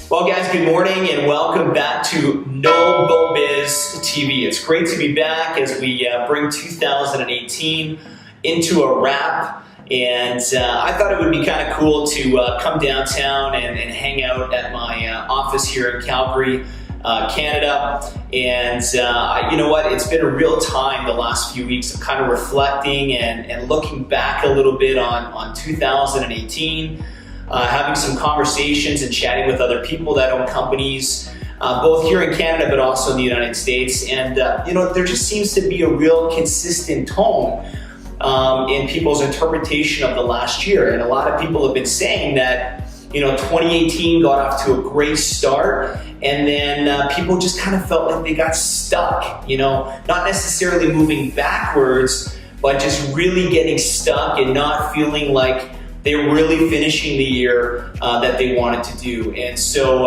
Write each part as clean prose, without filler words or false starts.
Well guys, good morning and welcome back to No Bull Biz TV. It's great to be back as we bring 2018 into a wrap. And I thought it would be kind of cool to come downtown and hang out at my office here in Calgary, Canada. And you know what, it's been a real time the last few weeks of kind of reflecting and looking back a little bit on 2018. Having some conversations and chatting with other people that own companies, both here in Canada but also in the United States. And you know, there just seems to be a real consistent tone in people's interpretation of the last year. And a lot of people have been saying that, you know, 2018 got off to a great start, and then people just kind of felt like they got stuck, you know, not necessarily moving backwards, but just really getting stuck and not feeling like they're really finishing the year that they wanted to do. And so,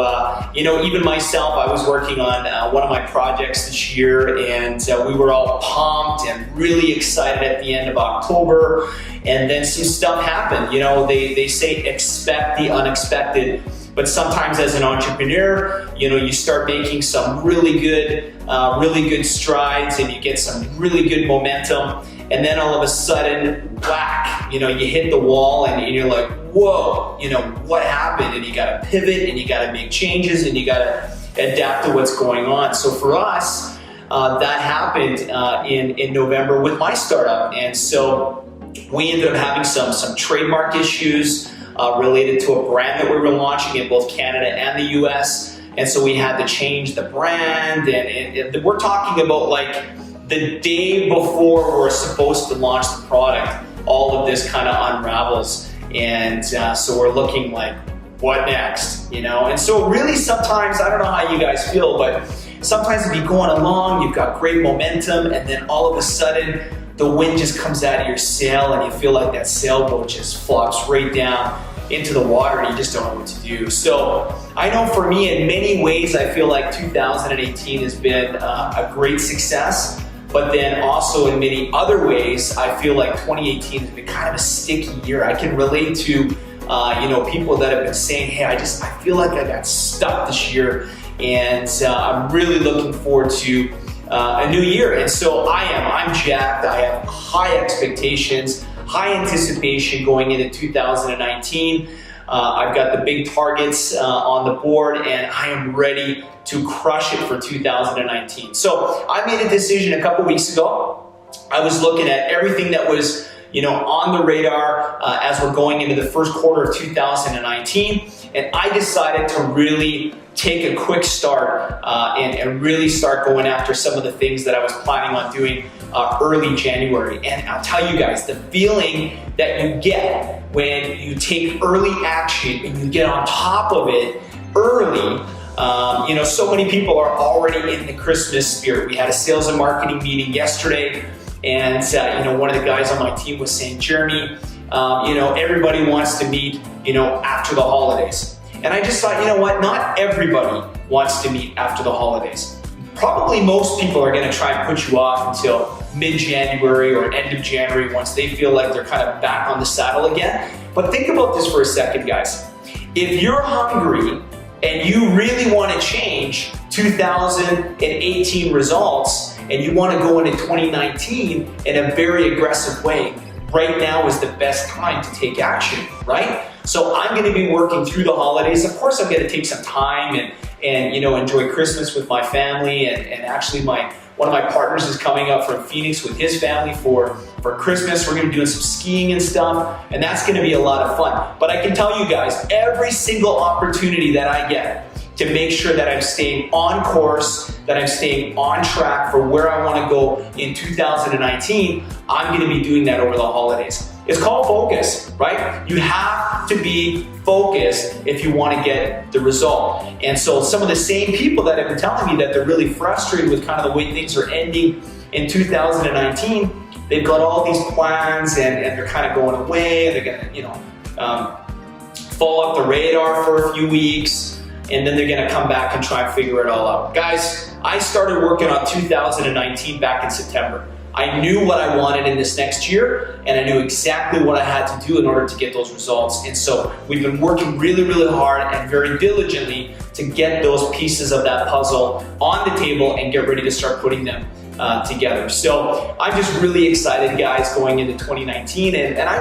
you know, even myself, I was working on one of my projects this year, and we were all pumped and really excited at the end of October. And then some stuff happened. You know, they say expect the unexpected. But sometimes as an entrepreneur, you know, you start making some really good strides and you get some really good momentum. And then all of a sudden, whack, you know, you hit the wall and you're like, whoa, you know, what happened? And you got to pivot and you got to make changes and you got to adapt to what's going on. So for us, that happened in November with my startup. And so we ended up having some trademark issues related to a brand that we were launching in both Canada and the US. And so we had to change the brand. And we're talking about like the day before we're supposed to launch the product, all of this kind of unravels. And so we're looking like, what next? You know? And so really sometimes, I don't know how you guys feel, but sometimes if you're going along, you've got great momentum, and then all of a sudden, the wind just comes out of your sail and you feel like that sailboat just flops right down into the water and you just don't know what to do. So I know for me, in many ways, I feel like 2018 has been a great success. But then also in many other ways, I feel like 2018 has been kind of a sticky year. I can relate to, you know, people that have been saying, hey, I feel like I got stuck this year, and I'm really looking forward to a new year. And so I'm jacked. I have high expectations, high anticipation going into 2019. I've got the big targets on the board, and I am ready to crush it for 2019. So I made a decision a couple weeks ago. I was looking at everything that was, you know, on the radar as we're going into the first quarter of 2019, and I decided to really take a quick start and really start going after some of the things that I was planning on doing early January. And I'll tell you guys, the feeling that you get when you take early action and you get on top of it early. You know, so many people are already in the Christmas spirit. We had a sales and marketing meeting yesterday, and you know, one of the guys on my team was saying, Jeremy, you know, everybody wants to meet, you know, after the holidays. And I just thought, you know what, not everybody wants to meet after the holidays. Probably most people are going to try and put you off until mid-January or end of January once they feel like they're kind of back on the saddle again. But think about this for a second, guys. If you're hungry and you really want to change 2018 results and you want to go into 2019 in a very aggressive way, right now is the best time to take action, right? So I'm going to be working through the holidays. Of course, I'm going to take some time and you know, enjoy Christmas with my family. And actually, one of my partners is coming up from Phoenix with his family for Christmas. We're going to be doing some skiing and stuff, and that's going to be a lot of fun. But I can tell you guys, every single opportunity that I get to make sure that I'm staying on course, that I'm staying on track for where I want to go in 2019, I'm going to be doing that over the holidays. It's called focus, right? You have to be focused if you want to get the result. And so some of the same people that have been telling me that they're really frustrated with kind of the way things are ending in 2019, they've got all these plans and they're kind of going away. They're going to, you know, fall off the radar for a few weeks, and then they're gonna come back and try and figure it all out. Guys, I started working on 2019 back in September. I knew what I wanted in this next year, and I knew exactly what I had to do in order to get those results. And so we've been working really, really hard and very diligently to get those pieces of that puzzle on the table and get ready to start putting them together. So I'm just really excited, guys, going into 2019, and I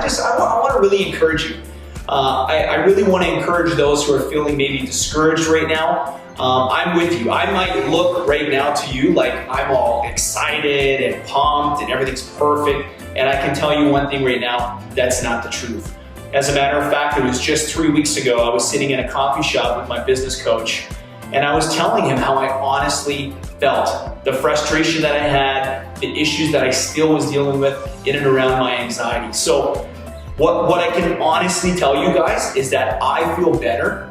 want to really encourage you. I really want to encourage those who are feeling maybe discouraged right now. I'm with you. I might look right now to you like I'm all excited and pumped and everything's perfect, and I can tell you one thing right now, that's not the truth. As a matter of fact, it was just 3 weeks ago, I was sitting in a coffee shop with my business coach, and I was telling him how I honestly felt, the frustration that I had, the issues that I still was dealing with in and around my anxiety. So what I can honestly tell you guys is that I feel better,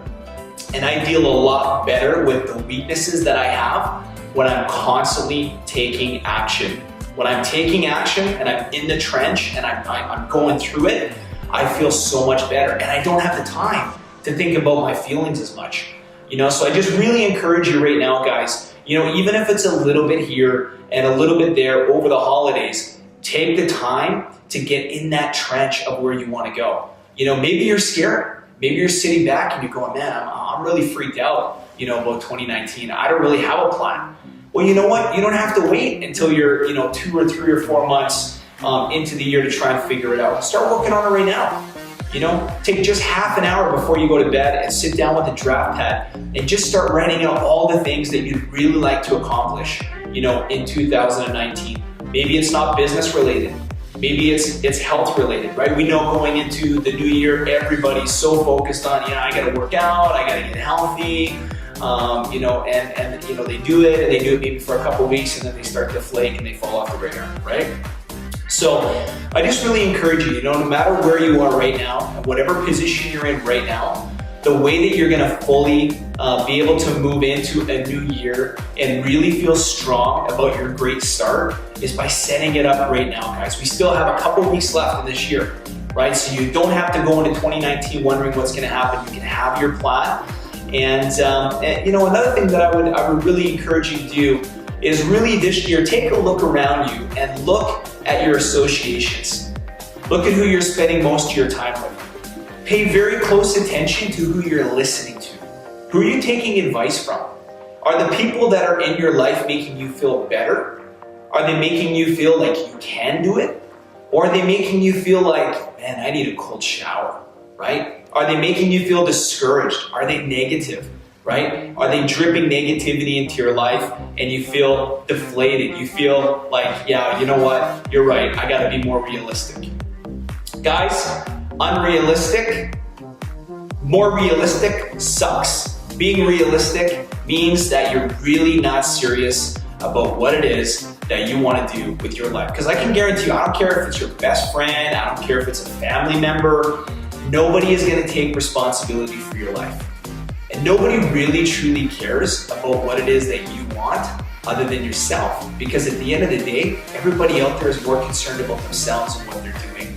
and I deal a lot better with the weaknesses that I have when I'm constantly taking action. When I'm taking action and I'm in the trench and I'm going through it, I feel so much better, and I don't have the time to think about my feelings as much. So I just really encourage you right now, guys, even if it's a little bit here and a little bit there over the holidays, take the time to get in that trench of where you want to go. Maybe you're scared. Maybe you're sitting back and you're going, man, I'm really freaked out, about 2019. I don't really have a plan. Well, you know what? You don't have to wait until you're, 2 or 3 or 4 months into the year to try and figure it out. Start working on it right now. Take just half an hour before you go to bed and sit down with a draft pad and just start writing out all the things that you'd really like to accomplish, in 2019. Maybe it's not business related. Maybe it's health related, right? We know going into the new year, everybody's so focused on, I gotta work out, I gotta get healthy, and they do it, and they do it maybe for a couple of weeks, and then they start to flake and they fall off the radar, right? So I just really encourage you, no matter where you are right now, whatever position you're in right now, the way that you're gonna fully be able to move into a new year and really feel strong about your great start is by setting it up right now, guys. We still have a couple weeks left in this year, right? So you don't have to go into 2019 wondering what's gonna happen. You can have your plan. And another thing that I would really encourage you to do is really this year, take a look around you and look at your associations. Look at who you're spending most of your time with. Pay very close attention to who you're listening to. Who are you taking advice from? Are the people that are in your life making you feel better? Are they making you feel like you can do it? Or are they making you feel like, man, I need a cold shower, right? Are they making you feel discouraged? Are they negative, right? Are they dripping negativity into your life and you feel deflated? You feel like, yeah, you know what? You're right. I gotta be more realistic. Guys, more realistic sucks. Being realistic means that you're really not serious about what it is that you want to do with your life. Because I can guarantee you, I don't care if it's your best friend, I don't care if it's a family member, nobody is going to take responsibility for your life. And nobody really truly cares about what it is that you want other than yourself. Because at the end of the day, everybody out there is more concerned about themselves and what they're doing.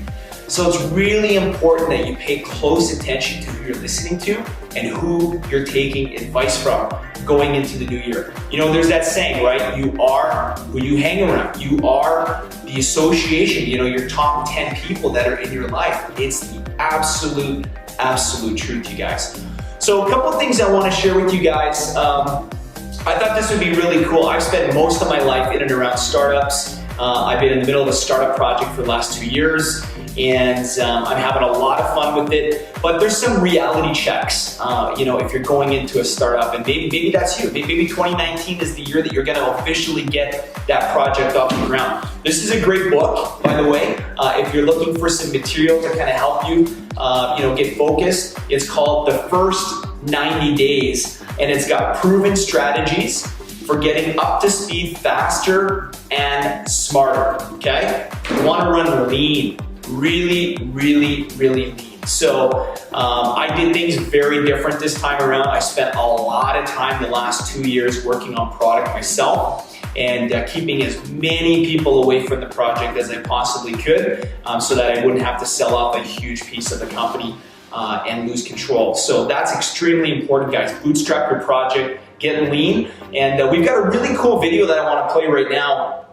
So it's really important that you pay close attention to who you're listening to and who you're taking advice from going into the new year. There's that saying, right? You are who you hang around. You are the association, your top 10 people that are in your life. It's the absolute truth, you guys. So a couple of things I want to share with you guys. I thought this would be really cool. I've spent most of my life in and around startups. I've been in the middle of a startup project for the last 2 years, and I'm having a lot of fun with it. But there's some reality checks, if you're going into a startup, and maybe that's you. Maybe 2019 is the year that you're going to officially get that project off the ground. This is a great book, by the way. If you're looking for some material to kind of help you, get focused, it's called The First 90 Days, and it's got proven strategies for getting up to speed faster and smarter, okay? You wanna run lean, really lean. So I did things very different this time around. I spent a lot of time the last 2 years working on product myself and keeping as many people away from the project as I possibly could so that I wouldn't have to sell off a huge piece of the company and lose control. So that's extremely important, guys. Bootstrap your project, get lean, and we've got a really cool video that I want to play right now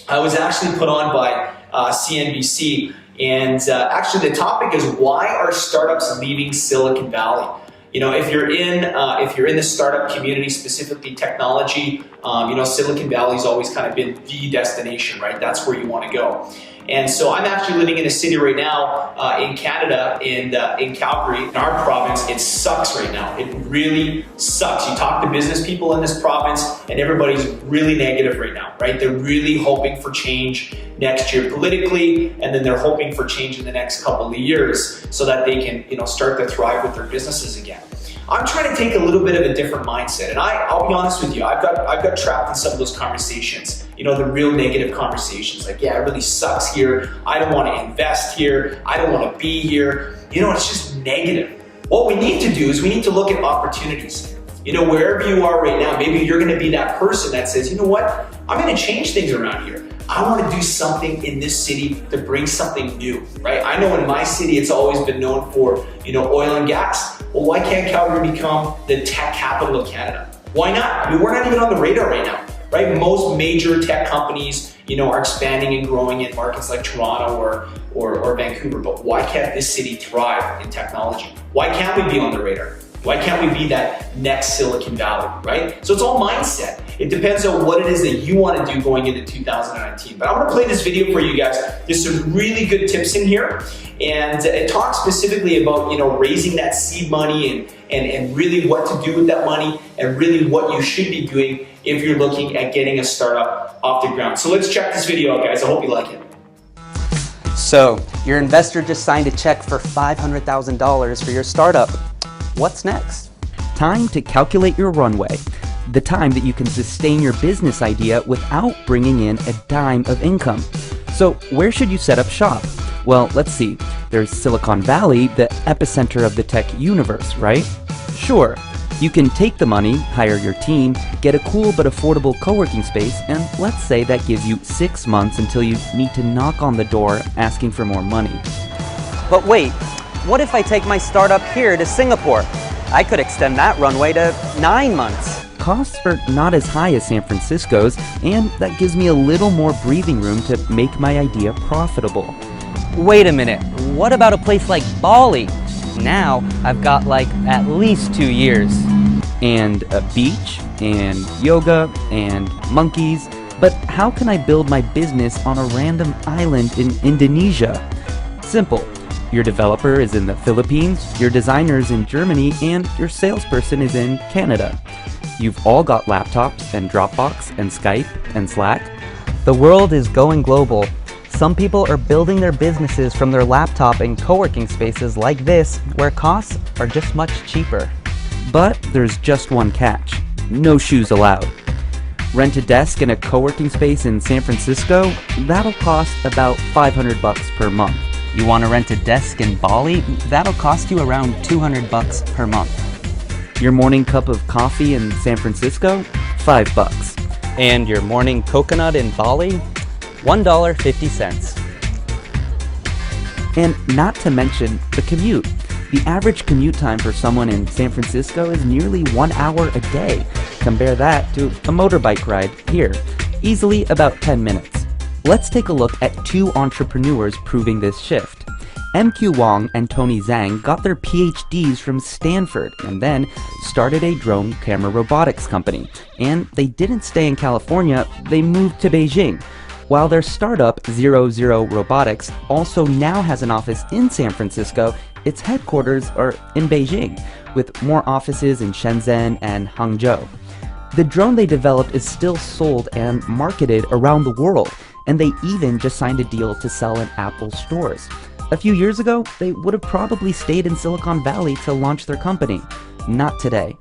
I was actually put on by CNBC, and actually the topic is, why are startups leaving Silicon Valley? You know, if you're in the startup community, specifically technology, you know, Silicon Valley's always kind of been the destination, right? That's where you want to go. And so I'm actually living in a city right now in Canada, in Calgary, in our province. It sucks right now. It really sucks. You talk to business people in this province and everybody's really negative right now, right? They're really hoping for change next year politically, and then they're hoping for change in the next couple of years so that they can, you know, start to thrive with their businesses again. I'm trying to take a little bit of a different mindset, and I'll be honest with you, I've got trapped in some of those conversations, you know, the real negative conversations, like, yeah, it really sucks here, I don't want to invest here, I don't want to be here, you know, it's just negative. What we need to do is we need to look at opportunities. You know, wherever you are right now, maybe you're going to be that person that says, you know what, I'm going to change things around here. I want to do something in this city to bring something new, right? I know in my city, it's always been known for, you know, oil and gas. Well, why can't Calgary become the tech capital of Canada? Why not? I mean, we're not even on the radar right now, right? Most major tech companies, you know, are expanding and growing in markets like Toronto or Vancouver, but why can't this city thrive in technology? Why can't we be on the radar? Why can't we be that next Silicon Valley, right? So it's all mindset. It depends on what it is that you want to do going into 2019. But I'm going to play this video for you guys. There's some really good tips in here. And it talks specifically about, you know, raising that seed money and really what to do with that money and really what you should be doing if you're looking at getting a startup off the ground. So let's check this video out, guys. I hope you like it. So, your investor just signed a check for $500,000 for your startup. What's next? Time to calculate your runway, the time that you can sustain your business idea without bringing in a dime of income. So where should you set up shop? Well, let's see. There's Silicon Valley, the epicenter of the tech universe, right? Sure, you can take the money, hire your team, get a cool but affordable co-working space, and let's say that gives you 6 months until you need to knock on the door asking for more money. But wait, what if I take my startup here to Singapore? I could extend that runway to 9 months. Costs are not as high as San Francisco's, and that gives me a little more breathing room to make my idea profitable. Wait a minute, what about a place like Bali? Now I've got like at least 2 years. And a beach, and yoga, and monkeys. But how can I build my business on a random island in Indonesia? Simple. Your developer is in the Philippines, your designer is in Germany, and your salesperson is in Canada. You've all got laptops and Dropbox and Skype and Slack. The world is going global. Some people are building their businesses from their laptop in co-working spaces like this, where costs are just much cheaper. But there's just one catch. No shoes allowed. Rent a desk in a co-working space in San Francisco, that'll cost about $500 per month. You want to rent a desk in Bali? That'll cost you around $200 per month. Your morning cup of coffee in San Francisco? $5. And your morning coconut in Bali? $1.50. And not to mention the commute. The average commute time for someone in San Francisco is nearly 1 hour a day. Compare that to a motorbike ride here, easily about 10 minutes. Let's take a look at 2 entrepreneurs proving this shift. MQ Wong and Tony Zhang got their PhDs from Stanford and then started a drone camera robotics company. And they didn't stay in California, they moved to Beijing. While their startup, 00 Robotics, also now has an office in San Francisco, its headquarters are in Beijing, with more offices in Shenzhen and Hangzhou. The drone they developed is still sold and marketed around the world, and they even just signed a deal to sell in Apple stores. A few years ago, they would have probably stayed in Silicon Valley to launch their company. Not today.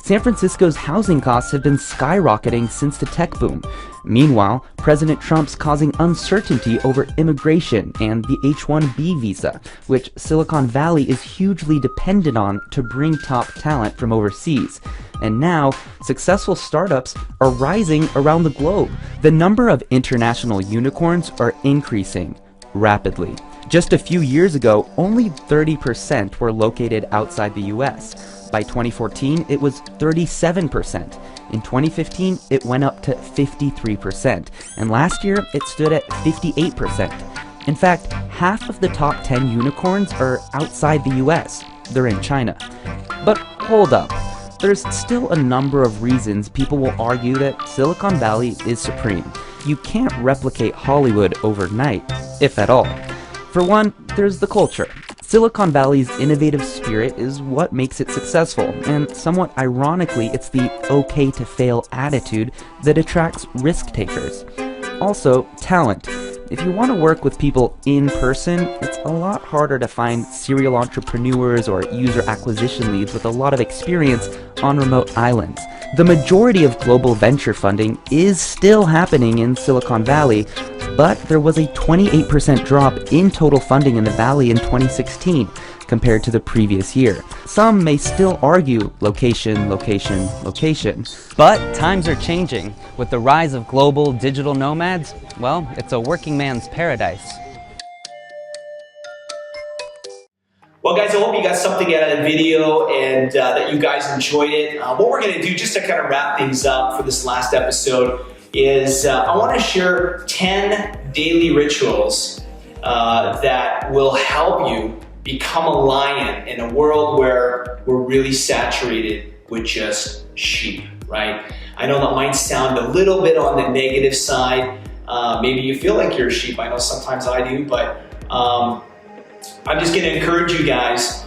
San Francisco's housing costs have been skyrocketing since the tech boom. Meanwhile, President Trump's causing uncertainty over immigration and the H-1B visa, which Silicon Valley is hugely dependent on to bring top talent from overseas. And now, successful startups are rising around the globe. The number of international unicorns are increasing rapidly. Just a few years ago, only 30% were located outside the US. By 2014, it was 37%. In 2015, it went up to 53%, and last year it stood at 58%. In fact, half of the top 10 unicorns are outside the US. They're in China. But hold up. There's still a number of reasons people will argue that Silicon Valley is supreme. You can't replicate Hollywood overnight, if at all. For one, there's the culture. Silicon Valley's innovative spirit is what makes it successful, and somewhat ironically, it's the okay to fail attitude that attracts risk takers. Also, talent. If you want to work with people in person, it's a lot harder to find serial entrepreneurs or user acquisition leads with a lot of experience on remote islands. The majority of global venture funding is still happening in Silicon Valley, but there was a 28% drop in total funding in the Valley in 2016 compared to the previous year. Some may still argue location, location, location. But times are changing. With the rise of global digital nomads, well, it's a working man's paradise. Well, guys, I hope you got something out of the video and that you guys enjoyed it. What we're going to do, just to kind of wrap things up for this last episode, is I want to share 10 daily rituals that will help you become a lion in a world where we're really saturated with just sheep, right? I know that might sound a little bit on the negative side. Maybe you feel like you're a sheep. I know sometimes I do, but I'm just going to encourage you guys.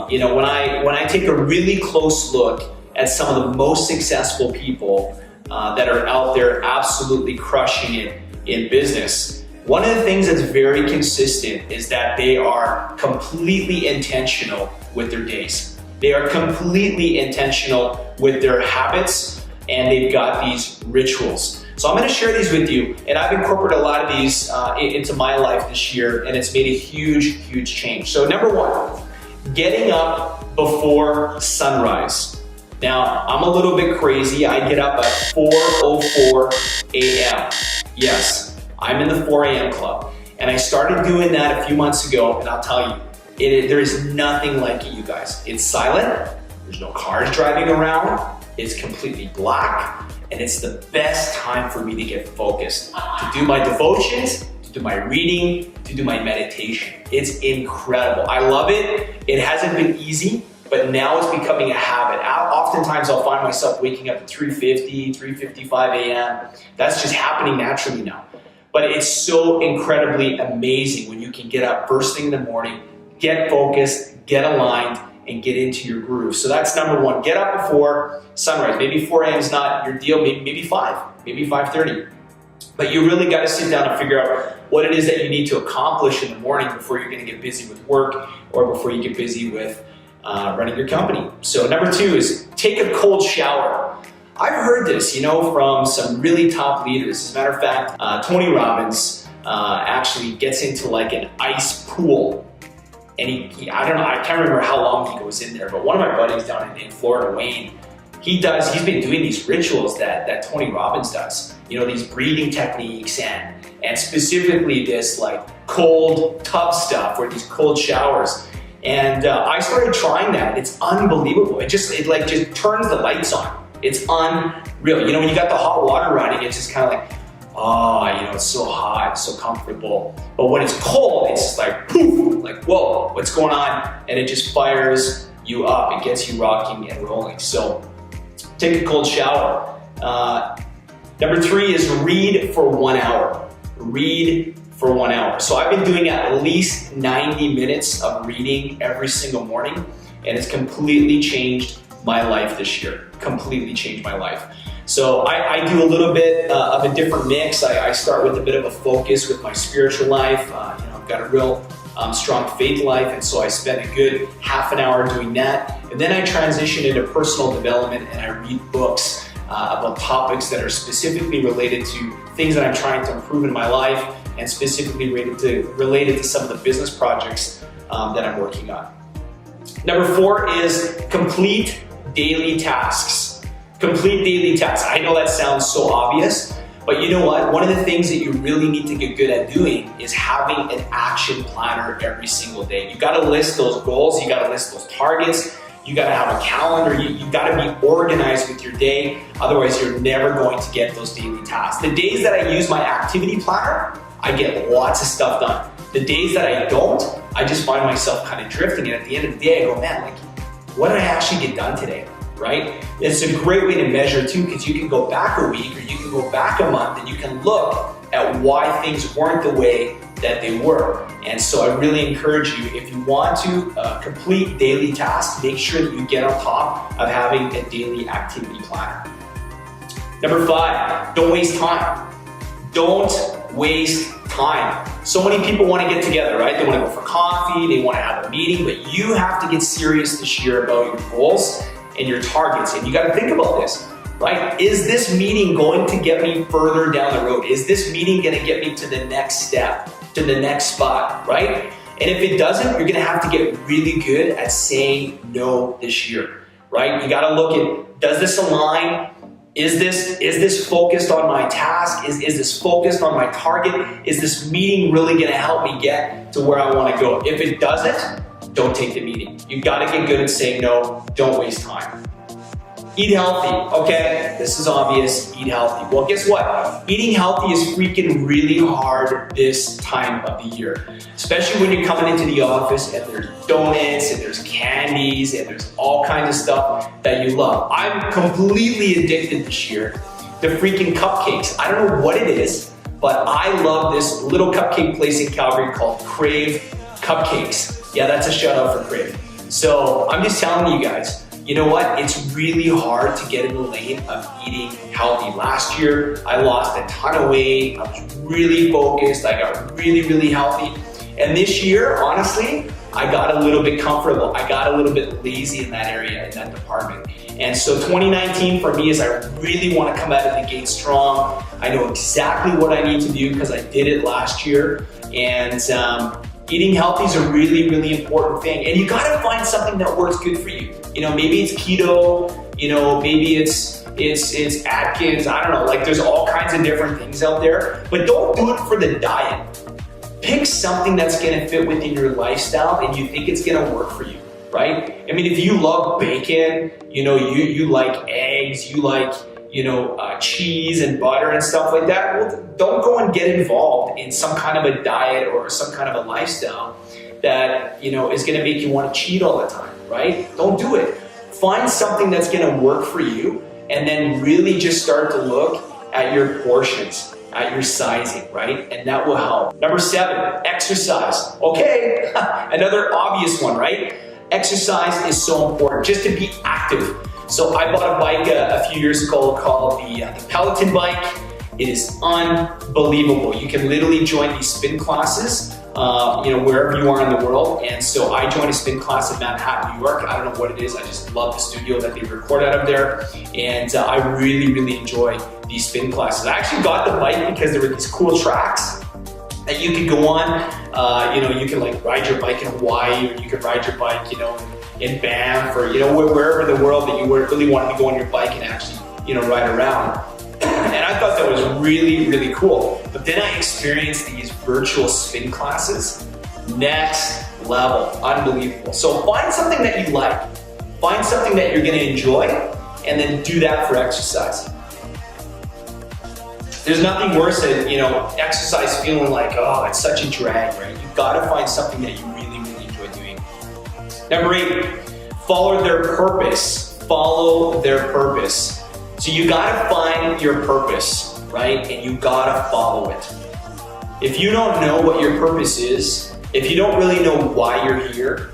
You know, when I take a really close look at some of the most successful people that are out there absolutely crushing it in business, one of the things that's very consistent is that they are completely intentional with their days. They are completely intentional with their habits, and they've got these rituals. So I'm going to share these with you, and I've incorporated a lot of these into my life this year, and it's made a huge, huge change. So number one, getting up before sunrise. Now, I'm a little bit crazy. I get up at 4:04 a.m. Yes, I'm in the 4 a.m. club, and I started doing that a few months ago, and I'll tell you, there is nothing like it, you guys. It's silent, there's no cars driving around, it's completely black, and it's the best time for me to get focused, to do my devotions, to do my reading, to do my meditation. It's incredible. I love it. It hasn't been easy, but now it's becoming a habit. Oftentimes I'll find myself waking up at 3:50, 3:55 a.m. That's just happening naturally now. But it's so incredibly amazing when you can get up first thing in the morning, get focused, get aligned, and get into your groove. So that's number one. Get up before sunrise. Maybe 4 a.m. is not your deal. Maybe 5, maybe 5:30. But you really got to sit down and figure out what it is that you need to accomplish in the morning before you're going to get busy with work or before you get busy with running your company. So number two is take a cold shower. I've heard this, you know, from some really top leaders. As a matter of fact, Tony Robbins actually gets into like an ice pool. And he, I don't know, I can't remember how long he goes in there, but one of my buddies down in Florida, Wayne, he's been doing these rituals that Tony Robbins does. You know, these breathing techniques and specifically this like cold tub stuff or these cold showers. And I started trying that. It's unbelievable. It just turns the lights on. It's unreal. You know, when you got the hot water running, it's just kind of like, oh, you know, it's so hot, it's so comfortable. But when it's cold, it's just like, poof, like, whoa, what's going on? And it just fires you up. It gets you rocking and rolling. So take a cold shower. Number three is read for 1 hour. Read for 1 hour. So I've been doing at least 90 minutes of reading every single morning, and it's completely changed my life this year. Completely changed my life. So I do a little bit of a different mix. I start with a bit of a focus with my spiritual life. You know, I've got a real strong faith life, and so I spend a good half an hour doing that. And then I transition into personal development, and I read books about topics that are specifically related to things that I'm trying to improve in my life, and specifically related to some of the business projects that I'm working on. Number four is complete daily tasks. Complete daily tasks. I know that sounds so obvious, but you know what? One of the things that you really need to get good at doing is having an action planner every single day. You gotta list those goals, you gotta list those targets, You gotta have a calendar. You gotta be organized with your day. Otherwise, you're never going to get those daily tasks. The days that I use my activity planner, I get lots of stuff done. The days that I don't, I just find myself kind of drifting. And at the end of the day, I go, man, like, what did I actually get done today, right? It's a great way to measure too, because you can go back a week or you can go back a month and you can look at why things weren't the way that they were. And so I really encourage you, if you want to complete daily tasks, make sure that you get on top of having a daily activity planner. Number 5, don't waste time. Don't waste time. So many people want to get together, right? They want to go for coffee, they want to have a meeting, but you have to get serious this year about your goals and your targets. And you got to think about this, right? Is this meeting going to get me further down the road? Is this meeting going to get me to the next step, to the next spot, right? And if it doesn't, you're going to have to get really good at saying no this year, right? You got to look at, does this align? Is this focused on my task? Is this focused on my target? Is this meeting really gonna help me get to where I wanna go? If it doesn't, don't take the meeting. You gotta get good at saying no, don't waste time. Eat healthy, okay? This is obvious, eat healthy. Well, guess what? Eating healthy is freaking really hard this time of the year. Especially when you're coming into the office and there's donuts and there's candies and there's all kinds of stuff that you love. I'm completely addicted this year to freaking cupcakes. I don't know what it is, but I love this little cupcake place in Calgary called Crave Cupcakes. Yeah, that's a shout out for Crave. So I'm just telling you guys, you know what? It's really hard to get in the lane of eating healthy. Last year, I lost a ton of weight. I was really focused. I got really, really healthy. And this year, honestly, I got a little bit comfortable. I got a little bit lazy in that area, in that department. And so 2019 for me is I really want to come out of the gate strong. I know exactly what I need to do because I did it last year. And eating healthy is a really, really important thing. And you gotta find something that works good for you. You know, maybe it's keto, you know, maybe it's Atkins, I don't know, like there's all kinds of different things out there, but don't do it for the diet. Pick something that's gonna fit within your lifestyle and you think it's gonna work for you, right? I mean, if you love bacon, you know, you like eggs, you like, you know, cheese and butter and stuff like that, well, don't go and get involved in some kind of a diet or some kind of a lifestyle that, you know, is gonna make you wanna cheat all the time, right? Don't do it. Find something that's gonna work for you and then really just start to look at your portions, at your sizing, right? And that will help. Number 7, exercise. Okay, another obvious one, right? Exercise is so important, just to be active. So I bought a bike a few years ago called the Peloton bike. It is unbelievable. You can literally join these spin classes, you know, wherever you are in the world. And so I joined a spin class in Manhattan, New York. I don't know what it is. I just love the studio that they record out of there. And I really, really enjoy these spin classes. I actually got the bike because there were these cool tracks that you could go on. You know, you can like ride your bike in Hawaii, or you could ride your bike, you know, in Banff, or, you know, wherever in the world that you really wanted to go on your bike and actually, you know, ride around. And I thought that was really, really cool. But then I experienced these virtual spin classes. Next level, unbelievable. So find something that you like. Find something that you're gonna enjoy, and then do that for exercise. There's nothing worse than, you know, exercise feeling like, oh, it's such a drag, right? You've gotta find something that you really, really enjoy doing. Number 8, follow their purpose. Follow their purpose. So you gotta find your purpose, right? And you gotta follow it. If you don't know what your purpose is, if you don't really know why you're here,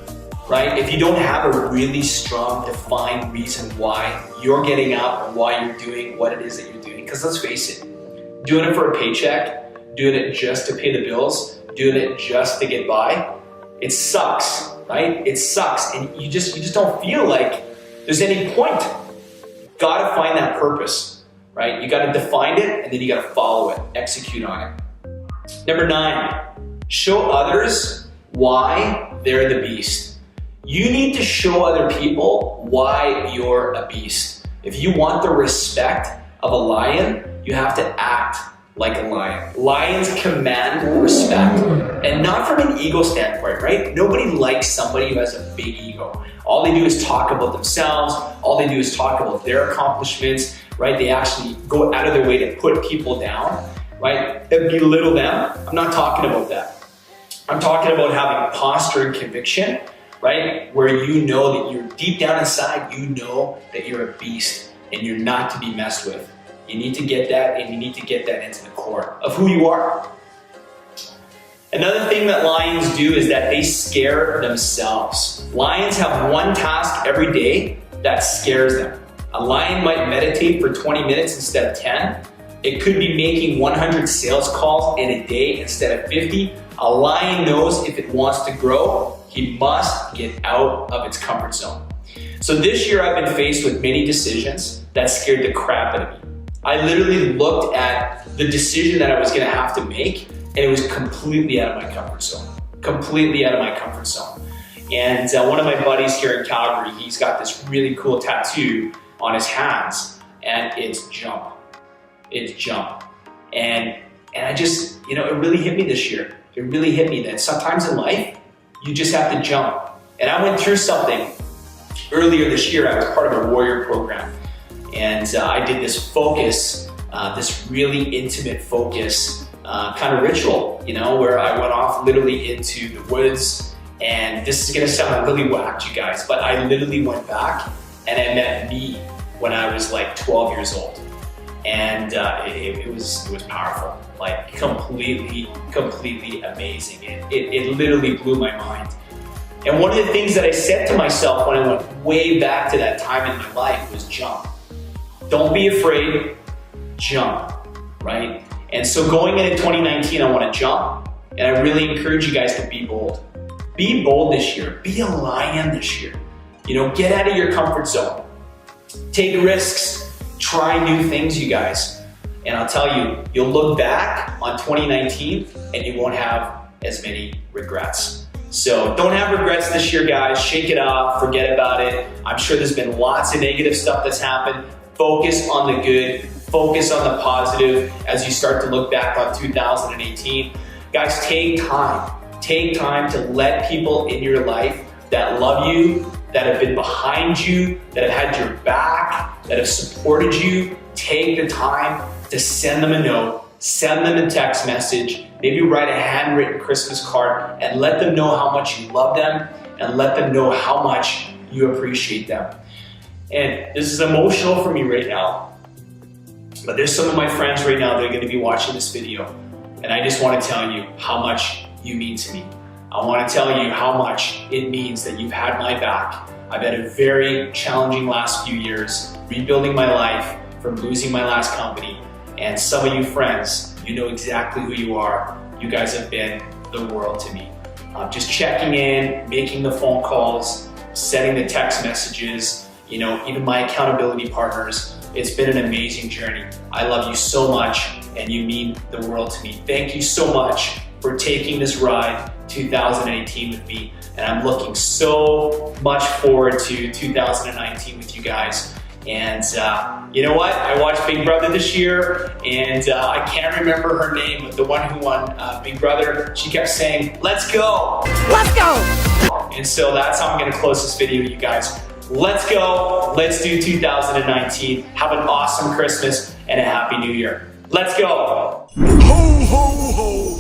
right? If you don't have a really strong, defined reason why you're getting up and why you're doing what it is that you're doing, because let's face it, doing it for a paycheck, doing it just to pay the bills, doing it just to get by, it sucks, right? It sucks, and you just don't feel like there's any point. Gotta find that purpose, right? You gotta define it, and then you gotta follow it, execute on it. Number 9, show others why they're the beast. You need to show other people why you're a beast. If you want the respect of a lion, you have to act like a lion. Lions command respect, and not from an ego standpoint, right? Nobody likes somebody who has a big ego. All they do is talk about themselves. All they do is talk about their accomplishments, right? They actually go out of their way to put people down, right? And belittle them. I'm not talking about that. I'm talking about having posture and conviction, right? Where you know that you're deep down inside, you know that you're a beast and you're not to be messed with. You need to get that, and you need to get that into the core of who you are. Another thing that lions do is that they scare themselves. Lions have one task every day that scares them. A lion might meditate for 20 minutes instead of 10. It could be making 100 sales calls in a day instead of 50. A lion knows if it wants to grow, he must get out of its comfort zone. So this year I've been faced with many decisions that scared the crap out of me. I literally looked at the decision that I was gonna have to make, and it was completely out of my comfort zone. Completely out of my comfort zone. And one of my buddies here in Calgary, he's got this really cool tattoo on his hands, and it's jump. It's jump. And I just, it really hit me this year. It really hit me that sometimes in life, you just have to jump. And I went through something earlier this year. I was part of a warrior program. And I did this focus, this really intimate focus kind of ritual, where I went off literally into the woods. And this is gonna sound really whacked, you guys, but I literally went back and I met me when I was like 12 years old. And it was powerful, like completely amazing. It literally blew my mind. And one of the things that I said to myself when I went way back to that time in my life was jump. Don't be afraid, jump, right? And so going into 2019, I want to jump, and I really encourage you guys to be bold. Be bold this year. Be a lion this year. Get out of your comfort zone. Take risks. Try new things, you guys. And I'll tell you, you'll look back on 2019 and you won't have as many regrets. So don't have regrets this year, guys. Shake it off, forget about it. I'm sure there's been lots of negative stuff that's happened. Focus on the good, focus on the positive as you start to look back on 2018. Guys, take time to let people in your life that love you, that have been behind you, that have had your back, that have supported you. Take the time to send them a note, send them a text message, maybe write a handwritten Christmas card, and let them know how much you love them and let them know how much you appreciate them. And this is emotional for me right now, but there's some of my friends right now that are going to be watching this video, and I just want to tell you how much you mean to me. I want to tell you how much it means that you've had my back. I've had a very challenging last few years, rebuilding my life from losing my last company. And some of you friends, you know exactly who you are. You guys have been the world to me. Just checking in, making the phone calls, sending the text messages, even my accountability partners. It's been an amazing journey. I love you so much, and you mean the world to me. Thank you so much for taking this ride 2018 with me, and I'm looking so much forward to 2019 with you guys. And you know what? I watched Big Brother this year, and I can't remember her name, but the one who won Big Brother, she kept saying, "Let's go! Let's go!" And so that's how I'm gonna close this video, you guys. Let's go, let's do 2019. Have an awesome Christmas and a Happy New Year. Let's go! Ho, ho, ho!